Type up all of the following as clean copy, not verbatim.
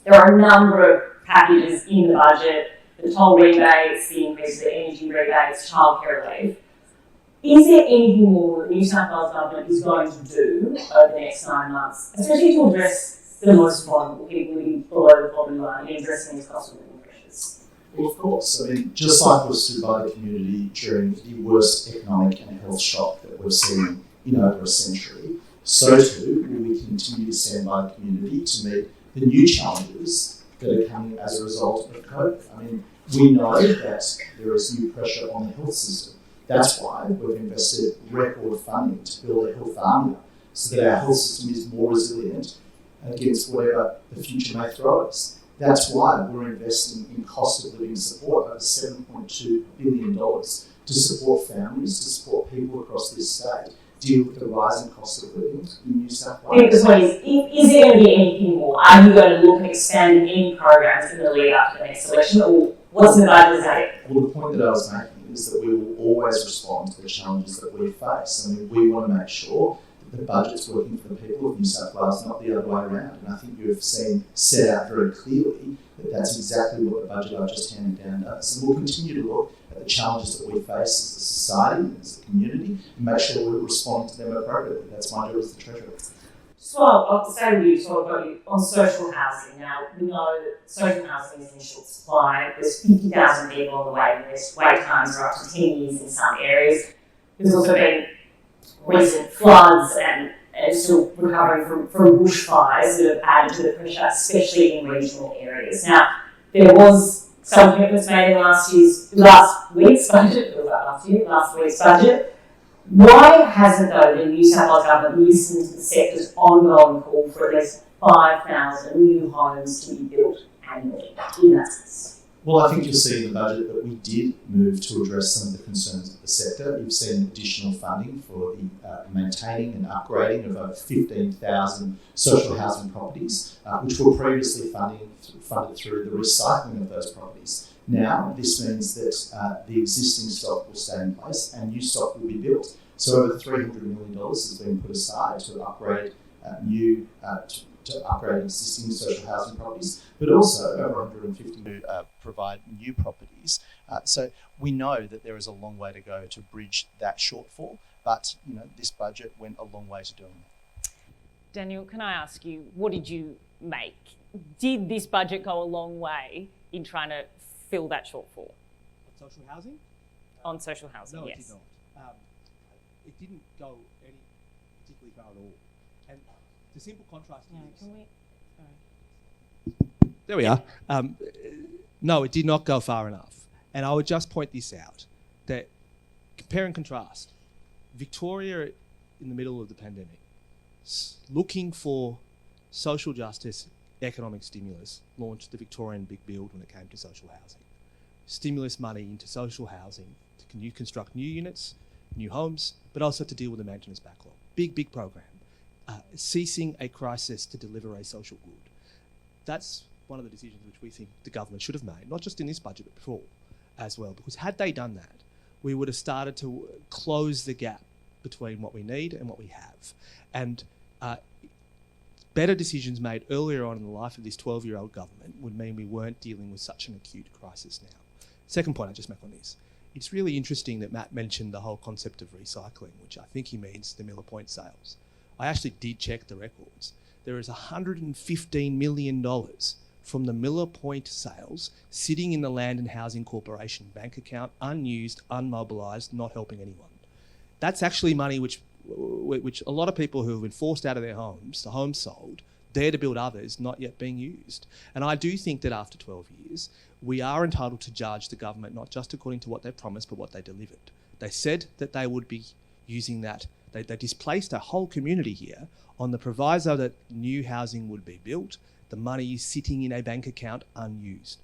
There are a number of packages in the budget, the toll rebates, the increase of the energy rebates, childcare relief. Is there anything more that New South Wales Government is going to do over the next 9 months, especially to address the most vulnerable people living below the poverty line and addressing these cost of living pressures? Well, of course. I mean, just like we've stood by the community during the worst economic and health shock that we've seen in over a century, so too will we continue to stand by the community to meet the new challenges that are coming as a result of COVID. I mean, we know that there is new pressure on the health system. That's why we've invested record funding to build a health army so that our health system is more resilient against whatever the future may throw at us. That's why we're investing in cost of living support over $7.2 billion to support families, to support people across this state, deal with the rising cost of living in New South Wales. I think the point is there going to be anything more? Are you going to look at expanding any programs in the lead up to the next election, or what's in the budget today? Well, the point that I was making is that we will always respond to the challenges that we face. I mean, we want to make sure that the budget's working for the people of New South Wales, not the other way around. And I think you've seen set out very clearly that that's exactly what the budget I've just handed down does. And we'll continue to look at the challenges that we face as a society and as a community and make sure we're responding to them appropriately. That's my job as the Treasurer. So I'll stay with you, so I've got you on social housing. Now, we know that social housing is in short supply. There's 50,000 people on the waiting list. Wait times are up to 10 years in some areas. There's also been recent floods and still recovering from bushfires that have added to the pressure, especially in regional areas. Now, there was some commitments made in last week's budget. Why hasn't, though, the New South Wales Government listened to the sector's ongoing call for at least 5,000 new homes to be built annually in that sense? Well, I think you'll see in the budget that we did move to address some of the concerns of the sector. You've seen additional funding for the maintaining and upgrading of over 15,000 social housing properties, which were previously funded through the recycling of those properties. Now, this means that the existing stock will stay in place and new stock will be built. So over $300 million has been put aside to upgrade to upgrade existing social housing properties, but also over 150 to provide new properties. So we know that there is a long way to go to bridge that shortfall, but this budget went a long way to doing it. Daniel, can I ask you, what did you make? Did this budget go a long way in trying to fill that shortfall? On social housing? On social housing, no, yes. It did not. It didn't go any particularly far at all. And the simple contrast is... There we are. No, it did not go far enough. And I would just point this out, that compare and contrast. Victoria, in the middle of the pandemic, looking for social justice, economic stimulus, launched the Victorian Big Build when it came to social housing. Stimulus money into social housing to construct new units, new homes, but also to deal with the maintenance backlog. Big program. Ceasing a crisis to deliver a social good. That's one of the decisions which we think the government should have made, not just in this budget, but before as well. Because had they done that, we would have started to close the gap between what we need and what we have. And better decisions made earlier on in the life of this 12-year-old government would mean we weren't dealing with such an acute crisis now. Second point I just make on this. It's really interesting that Matt mentioned the whole concept of recycling, which I think he means the Miller Point sales. I actually did check the records. There is $115 million from the Miller Point sales sitting in the Land and Housing Corporation bank account, unused, unmobilised, not helping anyone. That's actually money which a lot of people who have been forced out of their homes, the homes sold, there to build others, not yet being used. And I do think that after 12 years, we are entitled to judge the government not just according to what they promised, but what they delivered. They said that they would be using that. They displaced a whole community here on the proviso that new housing would be built. The money is sitting in a bank account unused.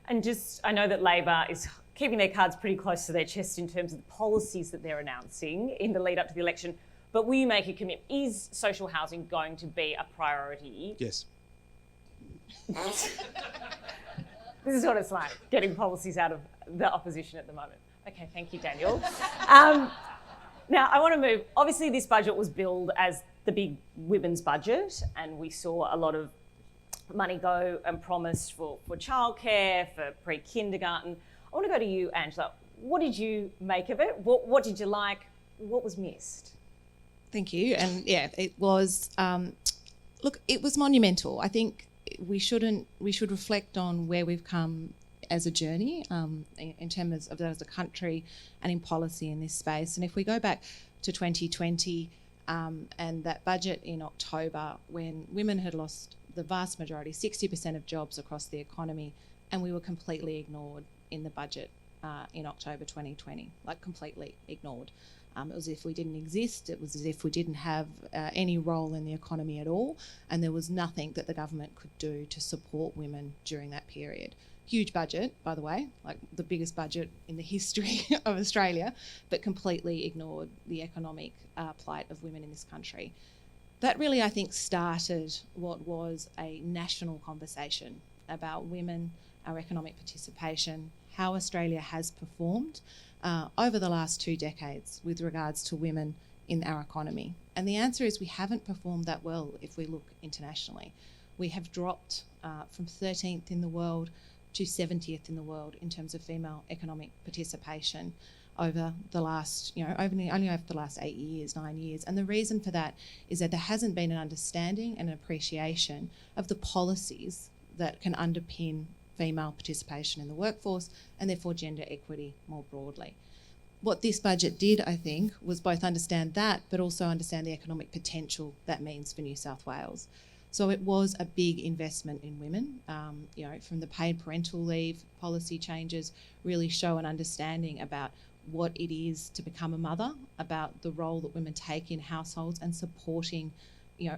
And I know that Labor is keeping their cards pretty close to their chest in terms of the policies that they're announcing in the lead up to the election. But will you make a commitment? Is social housing going to be a priority? Yes. This is what it's like, getting policies out of the opposition at the moment. Okay, thank you, Daniel. Now, I want to move. Obviously, this budget was billed as the big women's budget, and we saw a lot of money go and promised for childcare, for pre-kindergarten. I want to go to you, Angela. What did you make of it? What did you like? What was missed? Thank you. And yeah, it was, look, it was monumental. I think we should reflect on where we've come as a journey in terms of as a country and in policy in this space. And if we go back to 2020 and that budget in October, when women had lost the vast majority, 60% of jobs across the economy, and we were completely ignored in the budget in October 2020, like completely ignored. It was as if we didn't exist. It was as if we didn't have any role in the economy at all, and there was nothing that the government could do to support women during that period. Huge budget, by the way, like the biggest budget in the history of Australia, but completely ignored the economic plight of women in this country. That really, I think, started what was a national conversation about women, our economic participation, how Australia has performed over the last 2 decades with regards to women in our economy. And the answer is we haven't performed that well if we look internationally. We have dropped from 13th in the world to 70th in the world in terms of female economic participation over the last, only over the last 8 years, 9 years. And the reason for that is that there hasn't been an understanding and an appreciation of the policies that can underpin female participation in the workforce and therefore gender equity more broadly. What this budget did, I think, was both understand that, but also understand the economic potential that means for New South Wales. So it was a big investment in women, from the paid parental leave policy changes really show an understanding about what it is to become a mother, about the role that women take in households and supporting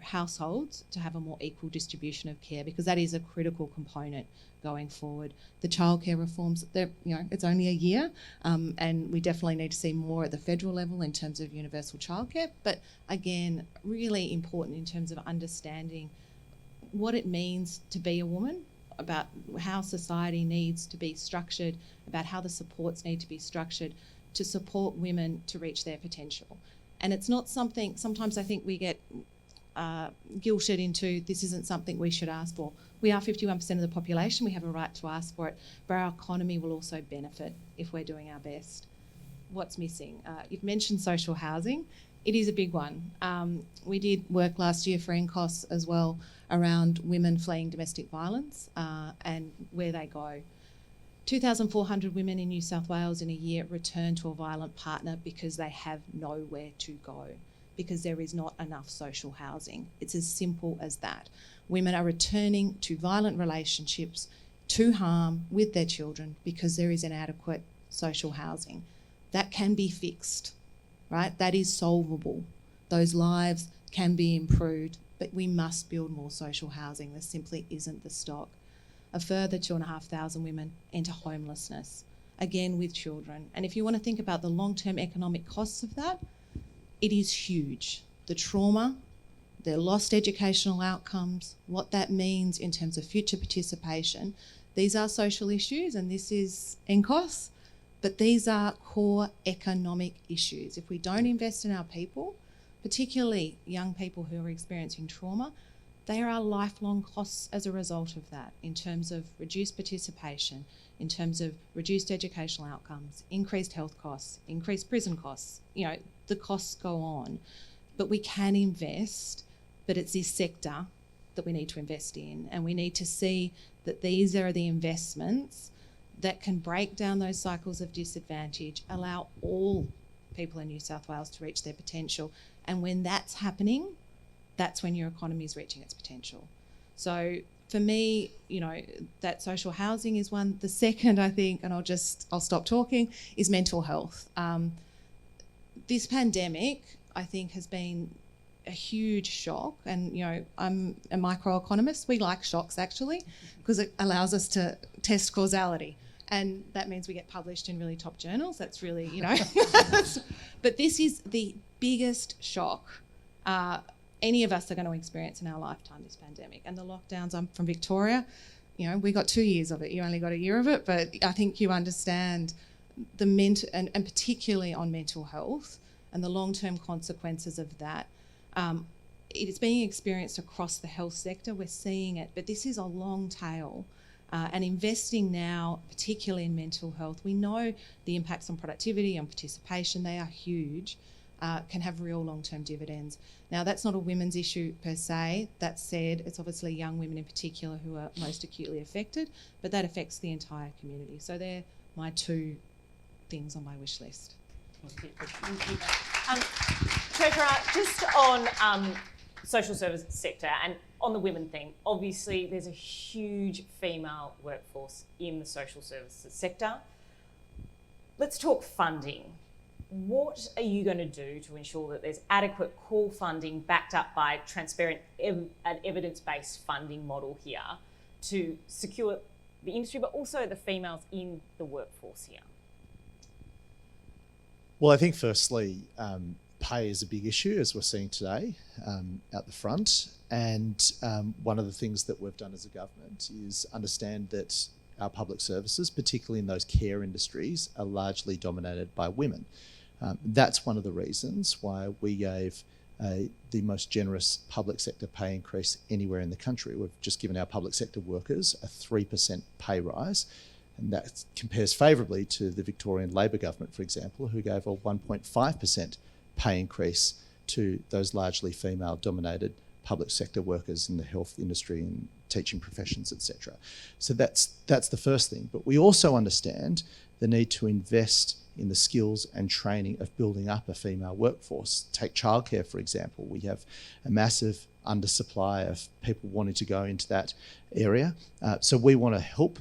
households to have a more equal distribution of care, because that is a critical component going forward. The childcare reforms, it's only a year, and we definitely need to see more at the federal level in terms of universal childcare, but again, really important in terms of understanding what it means to be a woman, about how society needs to be structured, about how the supports need to be structured to support women to reach their potential. And it's not something, sometimes I think we get guilted into this isn't something we should ask for. We are 51% of the population, we have a right to ask for it, but our economy will also benefit if we're doing our best. What's missing? You've mentioned social housing. It is a big one. We did work last year for NCOSS as well around women fleeing domestic violence and where they go. 2,400 women in New South Wales in a year return to a violent partner because they have nowhere to go, because there is not enough social housing. It's as simple as that. Women are returning to violent relationships, to harm with their children because there is inadequate social housing. That can be fixed, right? That is solvable. Those lives can be improved, but we must build more social housing. There simply isn't the stock. A further 2,500 women enter homelessness, again with children. And if you want to think about the long-term economic costs of that, it is huge. The trauma, their lost educational outcomes, what that means in terms of future participation. These are social issues, and this is NCOSS, but these are core economic issues. If we don't invest in our people, particularly young people who are experiencing trauma, there are lifelong costs as a result of that in terms of reduced participation, in terms of reduced educational outcomes, increased health costs, increased prison costs. The costs go on. But we can invest, but it's this sector that we need to invest in, and we need to see that these are the investments that can break down those cycles of disadvantage, allow all people in New South Wales to reach their potential. And when that's happening, that's when your economy is reaching its potential. So for me, that social housing is one. The second, I think, and I'll stop talking, is mental health. This pandemic, I think, has been a huge shock. And, I'm a microeconomist. We like shocks, actually, because it allows us to test causality. And that means we get published in really top journals. That's really, But this is the biggest shock any of us are going to experience in our lifetime, this pandemic. And the lockdowns, I'm from Victoria, we got 2 years of it. You only got a year of it, but I think you understand the and particularly on mental health and the long-term consequences of that. it is being experienced across the health sector. We're seeing it, but this is a long tail. And investing now, particularly in mental health, we know the impacts on productivity and participation, they are huge, can have real long-term dividends. Now, that's not a women's issue per se. That said, it's obviously young women in particular who are most acutely affected, but that affects the entire community. So they're my two things on my wish list. Treasurer, just on social service sector and on the women theme, obviously there's a huge female workforce in the social services sector. Let's talk funding. What are you going to do to ensure that there's adequate core funding backed up by transparent and evidence-based funding model here to secure the industry, but also the females in the workforce here? Well, I think firstly, pay is a big issue, as we're seeing today out the front. And one of the things that we've done as a government is understand that our public services, particularly in those care industries, are largely dominated by women. That's one of the reasons why we gave the most generous public sector pay increase anywhere in the country. We've just given our public sector workers a 3% pay rise. And that compares favourably to the Victorian Labor government, for example, who gave a 1.5% pay increase to those largely female-dominated public sector workers in the health industry and teaching professions, etc. So that's the first thing. But we also understand the need to invest in the skills and training of building up a female workforce. Take childcare, for example. We have a massive undersupply of people wanting to go into that area. So we want to help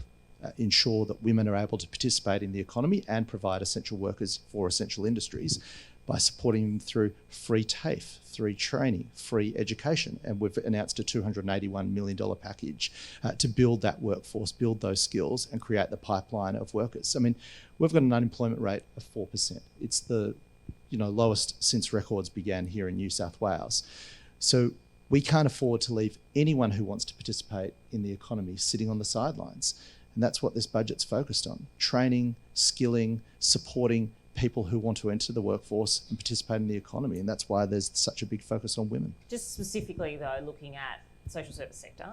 ensure that women are able to participate in the economy and provide essential workers for essential industries by supporting them through free TAFE, through training, free education. And we've announced a $281 million package to build that workforce, build those skills and create the pipeline of workers. I mean, we've got an unemployment rate of 4%. It's the lowest since records began here in New South Wales. So we can't afford to leave anyone who wants to participate in the economy sitting on the sidelines. And that's what this budget's focused on: training, skilling, supporting people who want to enter the workforce and participate in the economy. And that's why there's such a big focus on women. Just specifically though, looking at the social service sector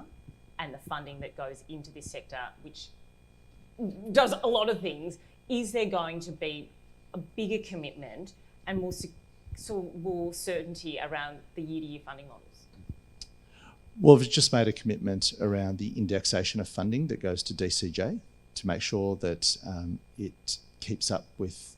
and the funding that goes into this sector, which does a lot of things, is there going to be a bigger commitment and more certainty around the year-to-year funding models? Well, we've just made a commitment around the indexation of funding that goes to DCJ to make sure that it keeps up with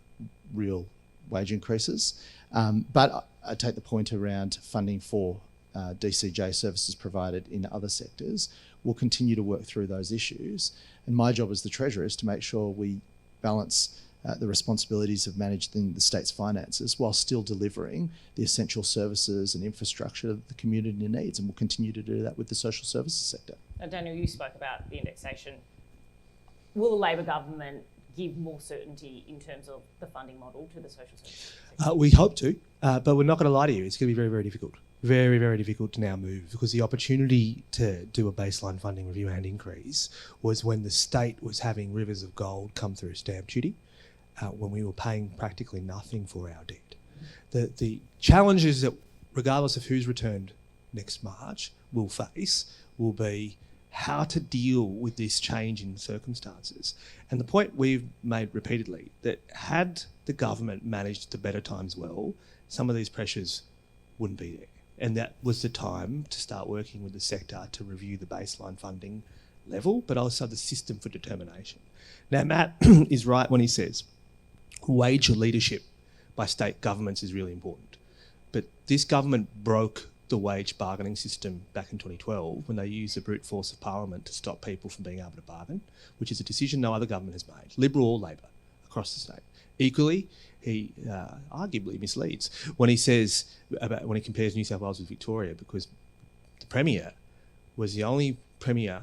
real wage increases. But I take the point around funding for DCJ services provided in other sectors. We'll continue to work through those issues. And my job as the Treasurer is to make sure we balance the responsibilities of managing the state's finances while still delivering the essential services and infrastructure that the community needs. And we'll continue to do that with the social services sector. Now, Daniel, you spoke about the indexation. Will the Labor government give more certainty in terms of the funding model to the social services sector? We hope to, but we're not going to lie to you. It's going to be very, very difficult. Very, very difficult to now move, because the opportunity to do a baseline funding review and increase was when the state was having rivers of gold come through stamp duty, when we were paying practically nothing for our debt. The challenges that, regardless of who's returned next March, will face will be how to deal with this change in circumstances. And the point we've made repeatedly, that had the government managed the better times well, some of these pressures wouldn't be there. And that was the time to start working with the sector to review the baseline funding level, but also the system for determination. Now, Matt is right when he says wage leadership by state governments is really important. But this government broke the wage bargaining system back in 2012 when they used the brute force of Parliament to stop people from being able to bargain, which is a decision no other government has made, Liberal or Labor, across the state. Equally, he arguably misleads when he when he compares New South Wales with Victoria, because the Premier was the only Premier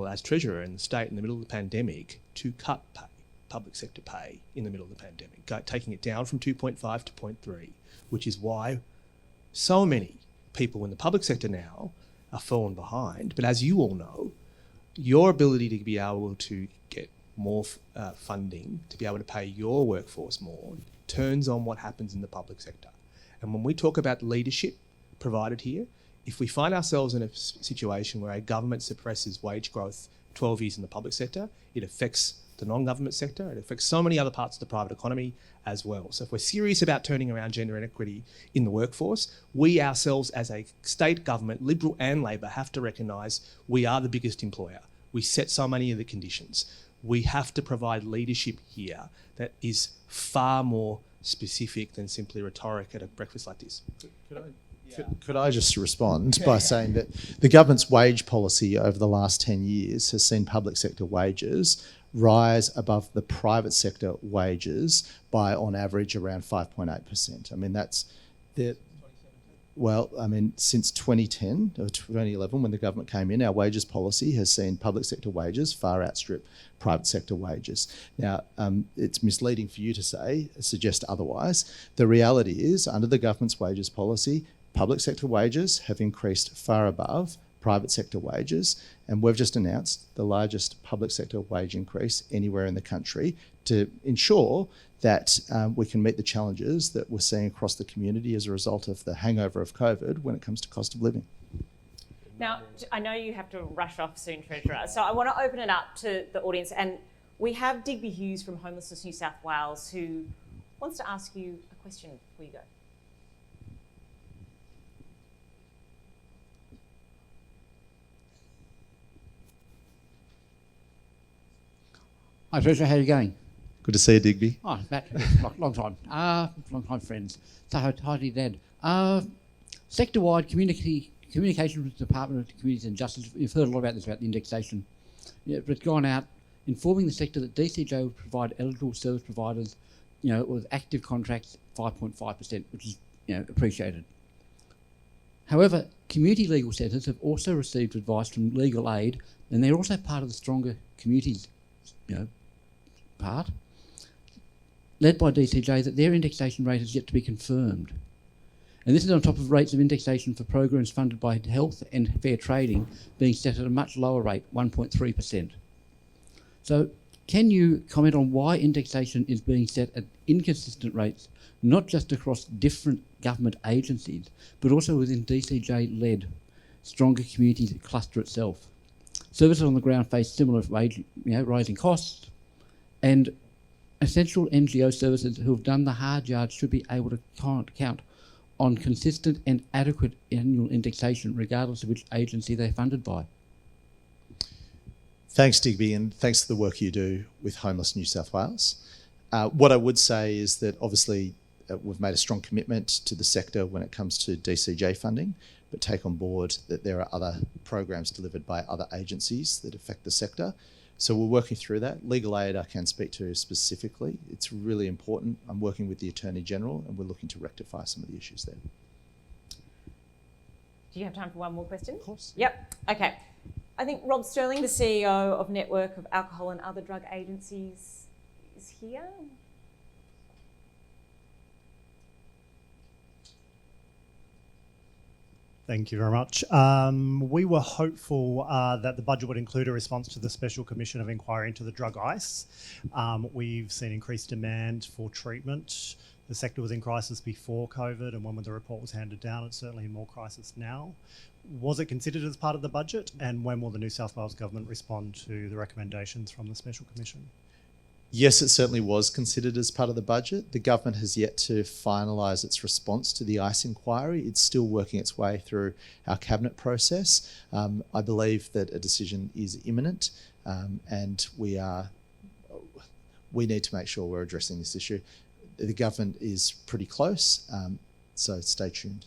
as Treasurer in the state in the middle of the pandemic to cut pay, public sector pay, in the middle of the pandemic, taking it down from 2.5 to 0.3, which is why so many people in the public sector now are falling behind. But as you all know, your ability to be able to get more funding, to be able to pay your workforce more, turns on what happens in the public sector. And when we talk about leadership provided here. If we find ourselves in a situation where a government suppresses wage growth 12 years in the public sector, it affects the non-government sector, it affects so many other parts of the private economy as well. So if we're serious about turning around gender inequity in the workforce, we ourselves as a state government, Liberal and Labor, have to recognise we are the biggest employer. We set so many of the conditions. We have to provide leadership here that is far more specific than simply rhetoric at a breakfast like this. Could I just respond by saying that the government's wage policy over the last 10 years has seen public sector wages rise above the private sector wages by, on average, around 5.8%. I mean, that's the... Well, I mean, since 2010 or 2011, when the government came in, our wages policy has seen public sector wages far outstrip private sector wages. Now, it's misleading for you to suggest otherwise. The reality is, under the government's wages policy, public sector wages have increased far above private sector wages, and we've just announced the largest public sector wage increase anywhere in the country to ensure that we can meet the challenges that we're seeing across the community as a result of the hangover of COVID when it comes to cost of living. Now, I know you have to rush off soon, Treasurer, so I want to open it up to the audience, and we have Digby Hughes from Homelessness New South Wales who wants to ask you a question before you go. Hi, Treasurer, how are you going? Good to see you, Digby. Oh, that long time. Long time friends. So, hi to your dad. Sector-wide communication with the Department of Communities and Justice. You've heard a lot about this, about the indexation. Yeah, but it's gone out informing the sector that DCJ would provide eligible service providers, with active contracts 5.5%, which is, appreciated. However, community legal centres have also received advice from legal aid, and they're also part of the stronger communities, part, led by DCJ, that their indexation rate is yet to be confirmed. And this is on top of rates of indexation for programs funded by health and fair trading being set at a much lower rate, 1.3%. So can you comment on why indexation is being set at inconsistent rates, not just across different government agencies, but also within DCJ-led stronger communities cluster itself? Services on the ground face similar rising costs, and essential NGO services who have done the hard yards should be able to count on consistent and adequate annual indexation, regardless of which agency they're funded by. Thanks, Digby, and thanks for the work you do with Homeless New South Wales. What I would say is that obviously we've made a strong commitment to the sector when it comes to DCJ funding, but take on board that there are other programs delivered by other agencies that affect the sector. So we're working through that. Legal aid I can speak to specifically. It's really important. I'm working with the Attorney General and we're looking to rectify some of the issues there. Do you have time for one more question? Of course. Yep. Okay. I think Rob Sterling, the CEO of Network of Alcohol and Other Drug Agencies, is here. Thank you very much. We were hopeful that the budget would include a response to the Special Commission of Inquiry into the drug ice. We've seen increased demand for treatment. The sector was in crisis before COVID, and when the report was handed down, it's certainly in more crisis now. Was it considered as part of the budget, and when will the New South Wales Government respond to the recommendations from the Special Commission? Yes, it certainly was considered as part of the budget. The government has yet to finalise its response to the ICE inquiry. It's still working its way through our cabinet process. I believe that a decision is imminent, and we need to make sure we're addressing this issue. The government is pretty close, so stay tuned.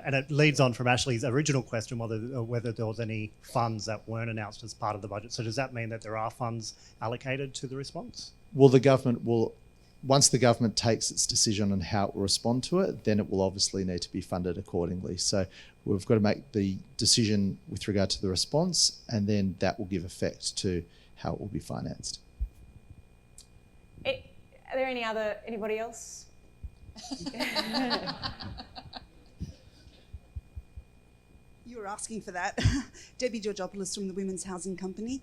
And it leads on from Ashleigh's original question, whether there was any funds that weren't announced as part of the budget. So does that mean that there are funds allocated to the response? Well, the government will, once the government takes its decision on how it will respond to it, then it will obviously need to be funded accordingly. So we've got to make the decision with regard to the response, and then that will give effect to how it will be financed. Are there anybody else? You were asking for that. Debbie Georgopoulos from the Women's Housing Company.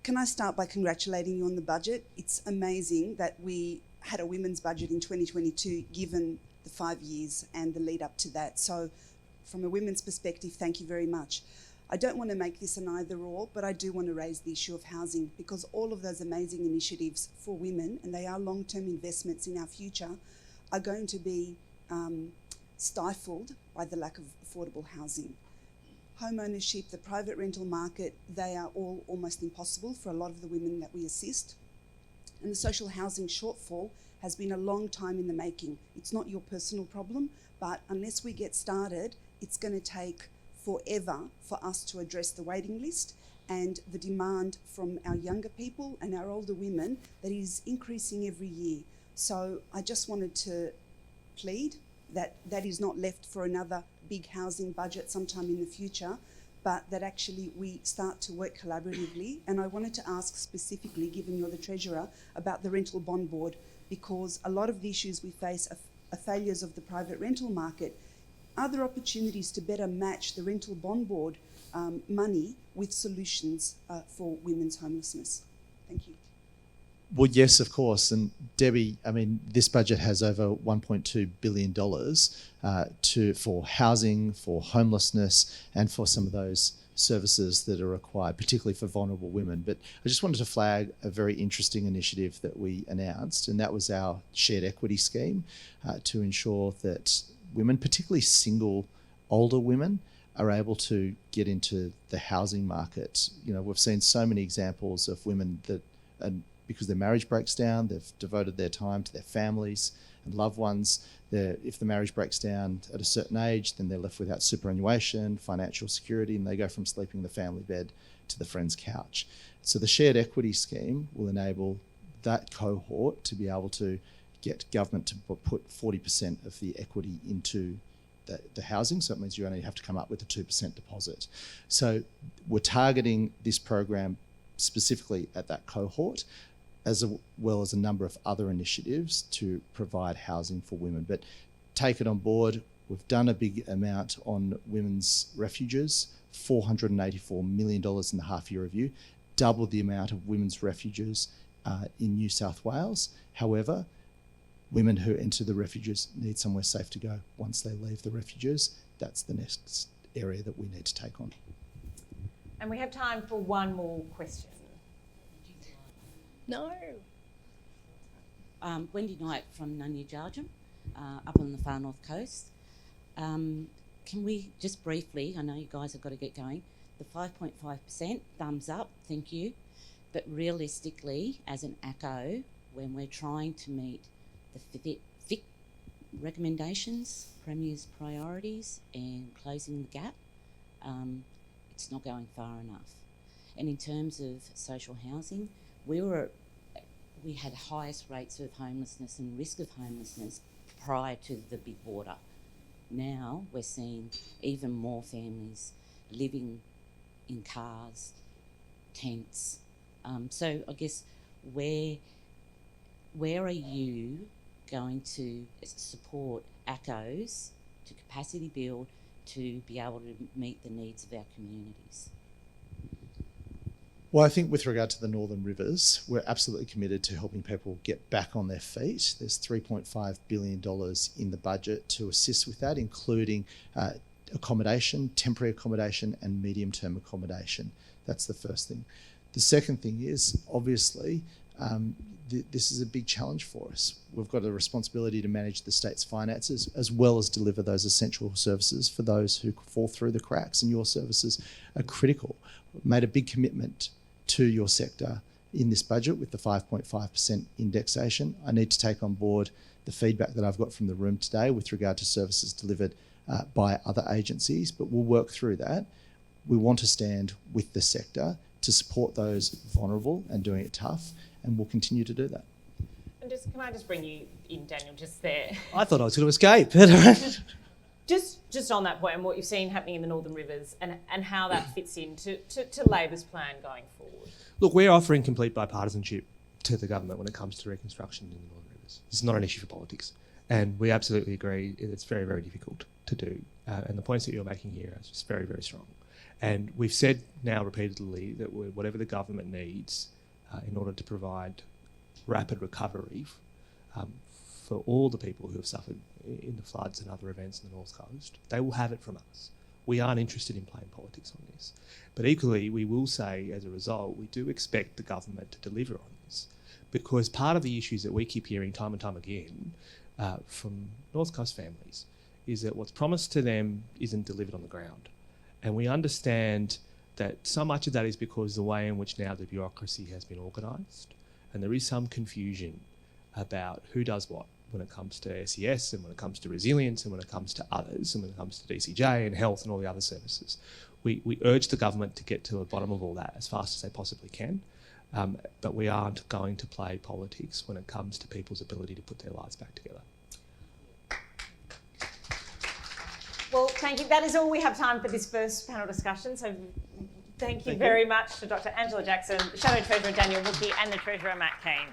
Can I start by congratulating you on the budget? It's amazing that we had a women's budget in 2022 given the 5 years and the lead up to that. So from a women's perspective, thank you very much. I don't want to make this an either or, but I do want to raise the issue of housing, because all of those amazing initiatives for women, and they are long-term investments in our future, are going to be stifled by the lack of affordable housing. Home ownership, the private rental market, they are all almost impossible for a lot of the women that we assist. And the social housing shortfall has been a long time in the making. It's not your personal problem, but unless we get started, it's going to take forever for us to address the waiting list and the demand from our younger people and our older women that is increasing every year. So I just wanted to plead that that is not left for another big housing budget sometime in the future, but that actually we start to work collaboratively. And I wanted to ask specifically, given you're the Treasurer, about the Rental Bond Board, because a lot of the issues we face are failures of the private rental market. Are there opportunities to better match the Rental Bond Board money with solutions for women's homelessness? Thank you. Well, yes, of course. And Debbie, I mean, this budget has over $1.2 billion for housing, for homelessness, and for some of those services that are required, particularly for vulnerable women. But I just wanted to flag a very interesting initiative that we announced, and that was our shared equity scheme to ensure that women, particularly single older women, are able to get into the housing market. You know, we've seen so many examples of women that, because their marriage breaks down, they've devoted their time to their families and loved ones. If the marriage breaks down at a certain age, then they're left without superannuation, financial security, and they go from sleeping in the family bed to the friend's couch. So the shared equity scheme will enable that cohort to be able to get government to put 40% of the equity into the housing, so it means you only have to come up with a 2% deposit. So we're targeting this program specifically at that cohort, as well as a number of other initiatives to provide housing for women. But take it on board. We've done a big amount on women's refuges, $484 million in the half-year review, double the amount of women's refuges in New South Wales. However, women who enter the refuges need somewhere safe to go once they leave the refuges. That's the next area that we need to take on. And we have time for one more question. No. Wendy Knight from Nunyajarjum, up on the far north coast. Can we just briefly, I know you guys have got to get going, the 5.5%, thumbs up, thank you. But realistically, as an ACO, when we're trying to meet the FIC recommendations, Premier's priorities, and closing the gap, it's not going far enough. And in terms of social housing, we had highest rates of homelessness and risk of homelessness prior to the big water. Now we're seeing even more families living in cars, tents. So I guess where are you going to support ACOs to capacity build to be able to meet the needs of our communities? Well, I think with regard to the Northern Rivers, we're absolutely committed to helping people get back on their feet. There's $3.5 billion in the budget to assist with that, including accommodation, temporary accommodation, and medium-term accommodation. That's the first thing. The second thing is, obviously, this is a big challenge for us. We've got a responsibility to manage the state's finances as well as deliver those essential services for those who fall through the cracks, and your services are critical. We've made a big commitment to your sector in this budget with the 5.5% indexation. I need to take on board the feedback that I've got from the room today with regard to services delivered by other agencies, but we'll work through that. We want to stand with the sector to support those vulnerable and doing it tough, and we'll continue to do that. And can I just bring you in, Daniel, just there? I thought I was going to escape. Just on that point and what you've seen happening in the Northern Rivers and how that fits into Labor's plan going forward. Look, we're offering complete bipartisanship to the government when it comes to reconstruction in the Northern Rivers. It's not an issue for politics. And we absolutely agree it's very, very difficult to do. And the points that you're making here are just very, very strong. And we've said now repeatedly that whatever the government needs in order to provide rapid recovery for all the people who have suffered in the floods and other events in the North Coast. They will have it from us. We aren't interested in playing politics on this. But equally, we will say, as a result, we do expect the government to deliver on this, because part of the issues that we keep hearing time and time again from North Coast families is that what's promised to them isn't delivered on the ground. And we understand that so much of that is because the way in which now the bureaucracy has been organised, and there is some confusion about who does what when it comes to SES and when it comes to resilience and when it comes to others and when it comes to DCJ and health and all the other services. We urge the government to get to the bottom of all that as fast as they possibly can, but we aren't going to play politics when it comes to people's ability to put their lives back together. Well, thank you. That is all we have time for this first panel discussion. So thank you very much to Dr. Angela Jackson, the Shadow Treasurer Daniel Mookhey and the Treasurer Matt Kean.